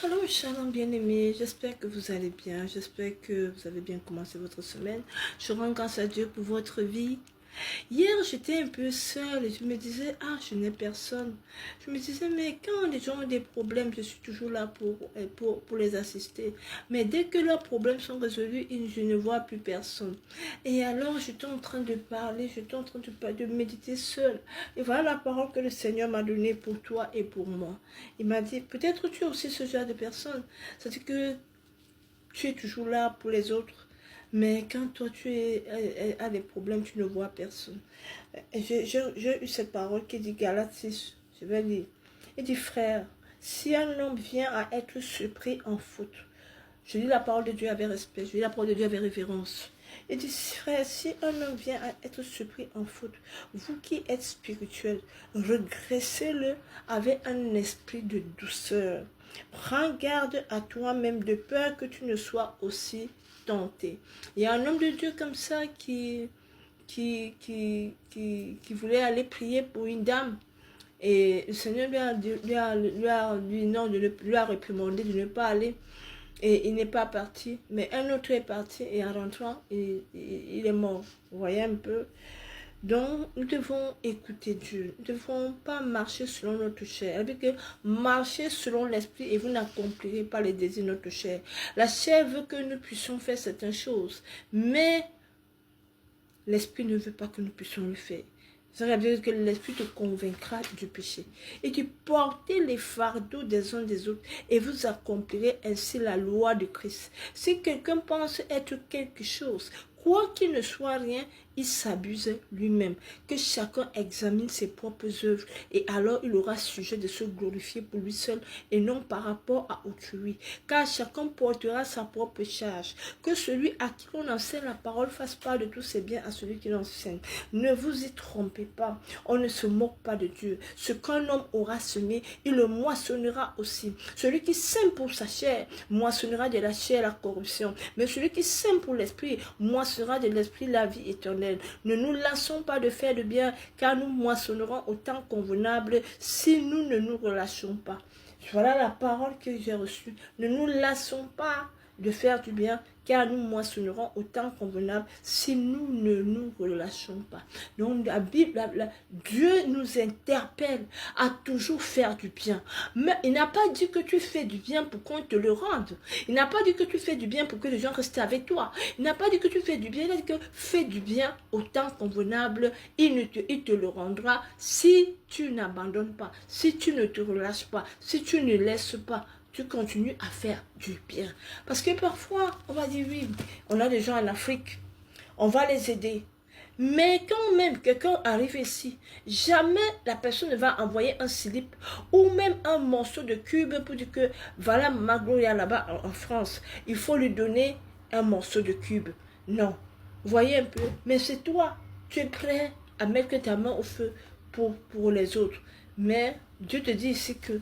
Allô, shalom bien-aimés, j'espère que vous allez bien, j'espère que vous avez bien commencé votre semaine. Je rends grâce à Dieu pour votre vie. Hier, j'étais un peu seule et je me disais, ah, je n'ai personne. Je me disais, mais quand les gens ont des problèmes, je suis toujours là pour les assister. Mais dès que leurs problèmes sont résolus, je ne vois plus personne. Et alors, j'étais en train de parler, j'étais en train de méditer seule. Et voilà la parole que le Seigneur m'a donnée pour toi et pour moi. Il m'a dit, peut-être tu es aussi ce genre de personne. C'est-à-dire que tu es toujours là pour les autres. Mais quand toi as des problèmes, tu ne vois personne. J'ai eu cette parole qui dit Galates 6, je vais lire. Il dit frère, si un homme vient à être surpris en faute, je lis la parole de Dieu avec respect, je lis la parole de Dieu avec révérence. Il dit frère, si un homme vient à être surpris en faute, vous qui êtes spirituel, redressez-le avec un esprit de douceur. Prends garde à toi-même de peur que tu ne sois aussi tenté. Il y a un homme de Dieu comme ça qui voulait aller prier pour une dame. Et le Seigneur lui a réprimandé de ne pas aller. Et il n'est pas parti. Mais un autre est parti et en rentrant, il est mort. Vous voyez un peu. Donc, nous devons écouter Dieu. Nous ne devons pas marcher selon notre chair. Avec que marcher selon l'esprit et vous n'accomplirez pas les désirs de notre chair. La chair veut que nous puissions faire certaines choses. Mais l'esprit ne veut pas que nous puissions le faire. Ça veut dire que l'esprit te convaincra du péché. Et tu portez les fardeaux des uns des autres et vous accomplirez ainsi la loi de Christ. Si quelqu'un pense être quelque chose, quoi qu'il ne soit rien, il s'abuse lui-même. Que chacun examine ses propres œuvres et alors il aura sujet de se glorifier pour lui seul et non par rapport à autrui. Car chacun portera sa propre charge. Que celui à qui l'on enseigne la parole fasse part de tous ses biens à celui qui l'enseigne. Ne vous y trompez pas. On ne se moque pas de Dieu. Ce qu'un homme aura semé, il le moissonnera aussi. Celui qui sème pour sa chair, moissonnera de la chair la corruption. Mais celui qui sème pour l'esprit, moissonnera de l'esprit la vie éternelle. Ne nous lassons pas de faire le bien, car nous moissonnerons au temps convenable si nous ne nous relâchons pas. Voilà la parole que j'ai reçue. Ne nous lassons pas de faire du bien, car nous moissonnerons au temps convenable si nous ne nous relâchons pas. Donc la Bible, Dieu nous interpelle à toujours faire du bien. Mais il n'a pas dit que tu fais du bien pour qu'on te le rende. Il n'a pas dit que tu fais du bien pour que les gens restent avec toi. Il n'a pas dit que tu fais du bien, il a dit que fais du bien au temps convenable. Il te le rendra si tu n'abandonnes pas, si tu ne te relâches pas, si tu ne laisses pas. Tu continues à faire du bien. Parce que parfois, on va dire, oui, on a des gens en Afrique, on va les aider. Mais quand même quelqu'un arrive ici, jamais la personne ne va envoyer un slip ou même un morceau de cube pour dire que, voilà ma Gloria là-bas en France, il faut lui donner un morceau de cube. Non. Voyez un peu, mais c'est toi, tu es prêt à mettre ta main au feu pour les autres. Mais Dieu te dit ici que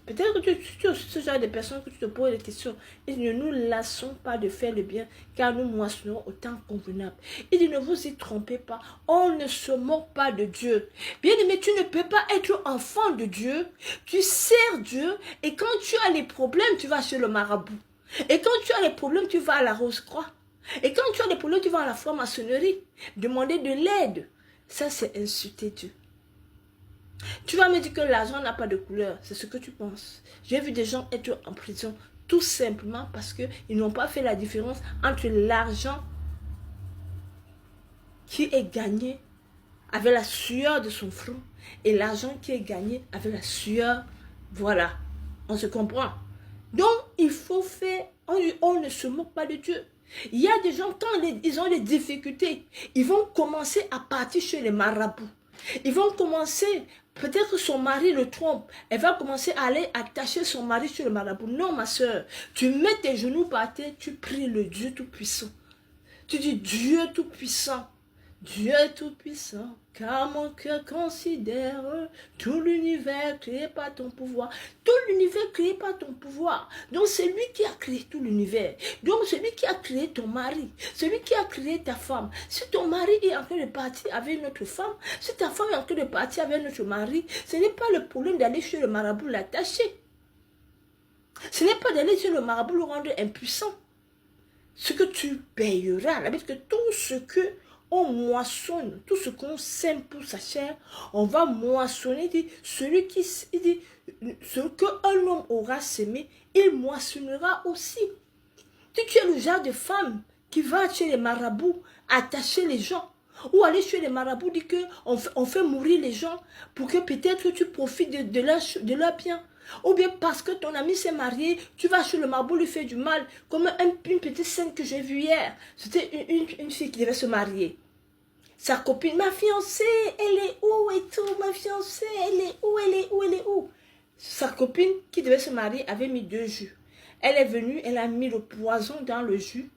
peut-être que tu es ce genre de personnes que tu te poses des questions. Et ne nous lassons pas de faire le bien, car nous moissonnons au temps convenable. Il dit ne vous y trompez pas. On ne se moque pas de Dieu. Bien aimé, tu ne peux pas être enfant de Dieu. Tu sers Dieu et quand tu as les problèmes, tu vas chez le marabout. Et quand tu as les problèmes, tu vas à la Rose-Croix. Et quand tu as des problèmes, tu vas à la franc-maçonnerie. Demander de l'aide. Ça, c'est insulter Dieu. Tu vas me dire que l'argent n'a pas de couleur. C'est ce que tu penses. J'ai vu des gens être en prison tout simplement parce qu'ils n'ont pas fait la différence entre l'argent qui est gagné avec la sueur de son front et l'argent qui est gagné avec la sueur. Voilà, on se comprend. Donc, il faut faire, on ne se moque pas de Dieu. Il y a des gens, quand ils ont des difficultés, ils vont commencer à partir chez les marabouts. Ils vont commencer, peut-être que son mari le trompe, elle va commencer à aller attacher son mari sur le marabout. Non, ma soeur, tu mets tes genoux par terre, tu pries le Dieu Tout-Puissant. Tu dis Dieu Tout-Puissant. Dieu Tout-Puissant, car mon cœur considère tout l'univers créé par ton pouvoir. Tout l'univers créé par ton pouvoir. Donc c'est lui qui a créé tout l'univers. Donc c'est lui qui a créé ton mari. C'est lui qui a créé ta femme. Si ton mari est en train de partir avec une autre femme, si ta femme est en train de partir avec notre mari, ce n'est pas le problème d'aller chez le marabout l'attacher. Ce n'est pas d'aller chez le marabout le rendre impuissant. Ce que tu payeras, la Bible que tout ce que on moissonne, tout ce qu'on sème pour sa chair, on va moissonner. Dit, celui qui dit, ce qu'un homme aura semé, il moissonnera aussi. Si tu es le genre de femme qui va chez les marabouts attacher les gens, ou aller chez les marabouts dire qu'on fait mourir les gens pour que peut-être tu profites de leur bien. Ou bien parce que ton ami s'est marié, tu vas chez le marabout lui faire du mal. Comme une petite scène que j'ai vue hier. C'était une fille qui devait se marier. Sa copine, ma fiancée, elle est où et tout, ma fiancée, elle est où, elle est où, elle est où. Sa copine qui devait se marier avait mis 2 jus. Elle est venue, elle a mis le poison dans le jus.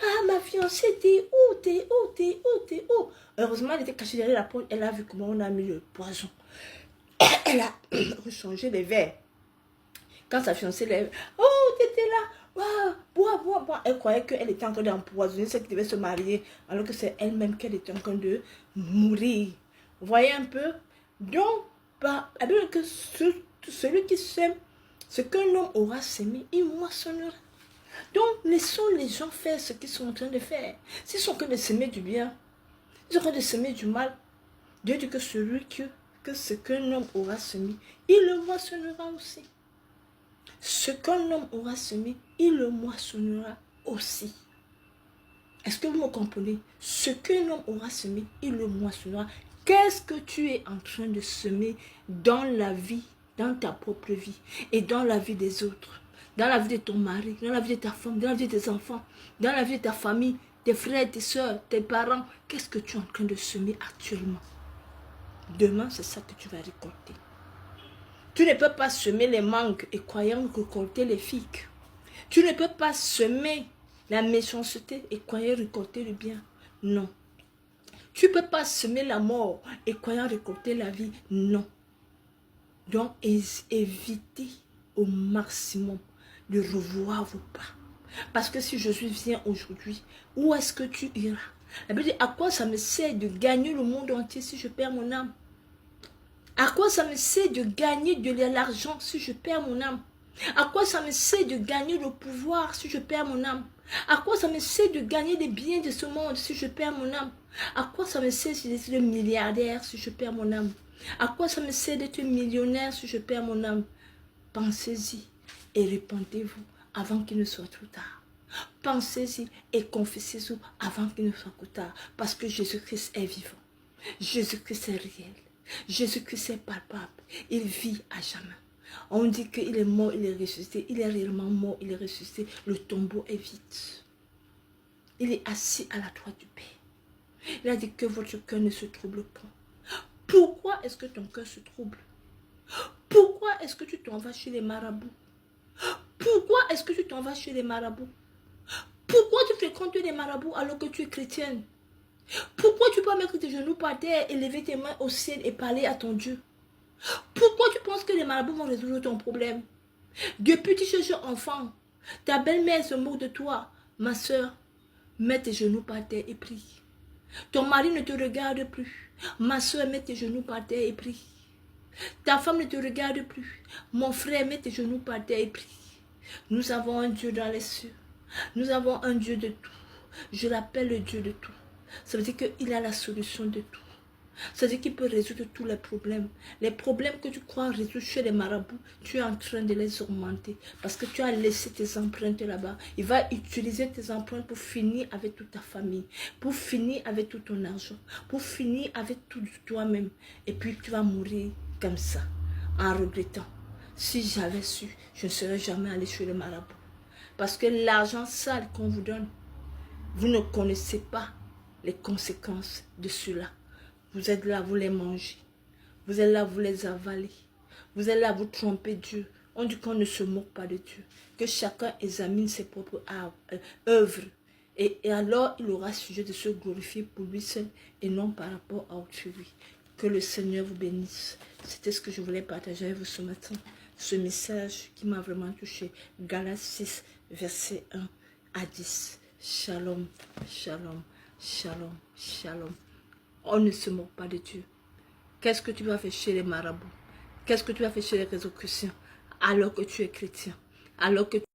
Ah, ma fiancée, t'es où, t'es où, t'es où, t'es où. Heureusement, elle était cachée derrière la porte, elle a vu comment on a mis le poison. Elle a rechangé les verres. Quand sa fiancée lève, oh, t'étais là, wow, bois, bois, bois. Elle croyait qu'elle était en train d'empoisonner celle qui devait se marier, alors que c'est elle-même qu'elle était en train de mourir. Vous voyez un peu? Donc, que celui qui sème, ce qu'un homme aura semé, il moissonnera. Donc, laissons les gens faire ce qu'ils sont en train de faire. S'ils sont en train de semer du bien, ils sont en train de semer du mal, Dieu dit que ce qu'un homme aura semé, il le moissonnera aussi. Ce qu'un homme aura semé, il le moissonnera aussi. Est-ce que vous me comprenez? Ce qu'un homme aura semé, il le moissonnera. Qu'est-ce que tu es en train de semer dans la vie, dans ta propre vie et dans la vie des autres? Dans la vie de ton mari, dans la vie de ta femme, dans la vie de tes enfants, dans la vie de ta famille, tes frères, tes soeurs, tes parents. Qu'est-ce que tu es en train de semer actuellement? Demain, c'est ça que tu vas récolter. Tu ne peux pas semer les mangues et croyant récolter les figues. Tu ne peux pas semer la méchanceté et croyant récolter le bien. Non. Tu ne peux pas semer la mort et croyant récolter la vie. Non. Donc, évitez au maximum de revoir vos pas. Parce que si Jésus vient aujourd'hui, où est-ce que tu iras? La Bible dit, à quoi ça me sert de gagner le monde entier si je perds mon âme? À quoi ça me sert de gagner de l'argent si je perds mon âme? À quoi ça me sert de gagner le pouvoir si je perds mon âme? À quoi ça me sert de gagner des biens de ce monde si je perds mon âme? À quoi ça me sert d'être le milliardaire si je perds mon âme? À quoi ça me sert d'être millionnaire si je perds mon âme? Pensez-y et répentez-vous avant qu'il ne soit trop tard. Pensez-y et confessez-vous avant qu'il ne soit trop tard. Parce que Jésus-Christ est vivant. Jésus-Christ est réel. Jésus-Christ est palpable. Il vit à jamais. On dit qu'il est mort, il est ressuscité. Il est réellement mort, il est ressuscité. Le tombeau est vide. Il est assis à la droite du Père. Il a dit que votre cœur ne se trouble pas. Pourquoi est-ce que ton cœur se trouble? Pourquoi est-ce que tu t'en vas chez les marabouts? Pourquoi est-ce que tu t'en vas chez les marabouts? Pourquoi tu fréquentes les marabouts alors que tu es chrétienne? Pourquoi tu peux mettre tes genoux par terre et lever tes mains au ciel et parler à ton Dieu? Pourquoi tu penses que les marabouts vont résoudre ton problème? Depuis que tu cherches enfant, ta belle-mère se moque de toi. Ma soeur, mets tes genoux par terre et prie. Ton mari ne te regarde plus. Ma soeur, mets tes genoux par terre et prie. Ta femme ne te regarde plus. Mon frère, mets tes genoux par terre et prie. Nous avons un Dieu dans les cieux. Nous avons un Dieu de tout. Je l'appelle le Dieu de tout. Ça veut dire qu'il a la solution de tout. Ça veut dire qu'il peut résoudre tous les problèmes. Les problèmes que tu crois résoudre chez les marabouts, tu es en train de les augmenter. Parce que tu as laissé tes empreintes là-bas. Il va utiliser tes empreintes pour finir avec toute ta famille. Pour finir avec tout ton argent. Pour finir avec tout toi-même. Et puis tu vas mourir comme ça. En regrettant. Si j'avais su, je ne serais jamais allé chez les marabouts. Parce que l'argent sale qu'on vous donne, vous ne connaissez pas les conséquences de cela. Vous êtes là, vous les mangez. Vous êtes là, vous les avalez. Vous êtes là, vous trompez Dieu. On dit qu'on ne se moque pas de Dieu. Que chacun examine ses propres œuvres. Et alors, il aura sujet de se glorifier pour lui seul et non par rapport à autrui. Que le Seigneur vous bénisse. C'était ce que je voulais partager avec vous ce matin. Ce message qui m'a vraiment touché. Galates 6, verset 1 à 10. Shalom, shalom, shalom, shalom. On ne se moque pas de Dieu. Qu'est-ce que tu vas faire chez les marabouts? Qu'est-ce que tu vas faire chez les réseaux chrétiens alors que tu es chrétien? alors que